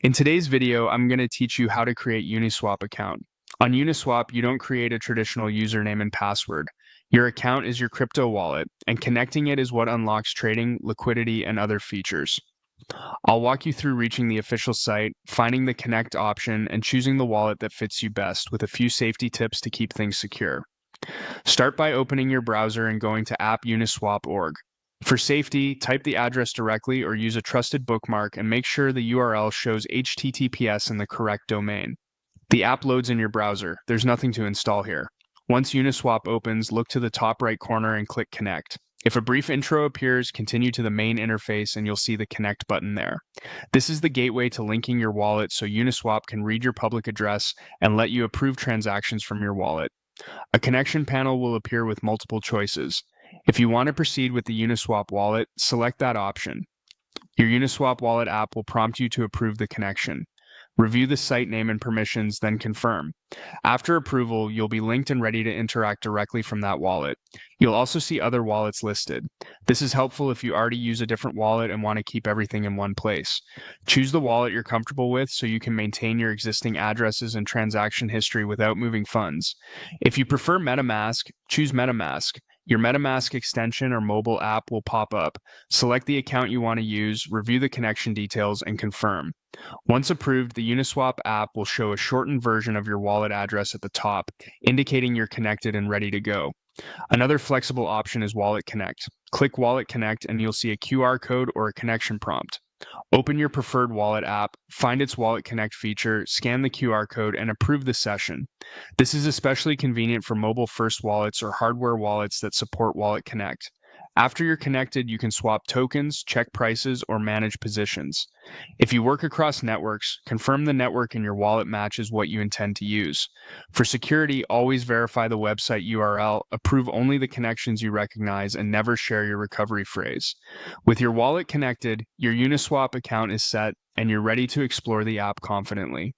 In today's video, I'm going to teach you how to create UniSwap account. On UniSwap, you don't create a traditional username and password. Your account is your crypto wallet, and connecting it is what unlocks trading, liquidity, and other features. I'll walk you through reaching the official site, finding the connect option, and choosing the wallet that fits you best with a few safety tips to keep things secure. Start by opening your browser and going to app.uniswap.org. For safety, type the address directly or use a trusted bookmark and make sure the URL shows HTTPS in the correct domain. The app loads in your browser. There's nothing to install here. Once Uniswap opens, look to the top right corner and click Connect. If a brief intro appears, continue to the main interface and you'll see the Connect button there. This is the gateway to linking your wallet so Uniswap can read your public address and let you approve transactions from your wallet. A connection panel will appear with multiple choices. If you want to proceed with the Uniswap wallet, select that option. Your Uniswap wallet app will prompt you to approve the connection. Review the site name and permissions, then confirm. After approval, you'll be linked and ready to interact directly from that wallet. You'll also see other wallets listed. This is helpful if you already use a different wallet and want to keep everything in one place. Choose the wallet you're comfortable with so you can maintain your existing addresses and transaction history without moving funds. If you prefer MetaMask, choose MetaMask. Your MetaMask extension or mobile app will pop up. Select the account you want to use, review the connection details, and confirm. Once approved, the Uniswap app will show a shortened version of your wallet address at the top, indicating you're connected and ready to go. Another flexible option is Wallet Connect. Click Wallet Connect and you'll see a QR code or a connection prompt. Open your preferred wallet app, find its Wallet Connect feature, scan the QR code, and approve the session. This is especially convenient for mobile-first wallets or hardware wallets that support Wallet Connect. After you're connected, you can swap tokens, check prices, or manage positions. If you work across networks, confirm the network in your wallet matches what you intend to use. For security, always verify the website URL, approve only the connections you recognize, and never share your recovery phrase. With your wallet connected, your Uniswap account is set, and you're ready to explore the app confidently.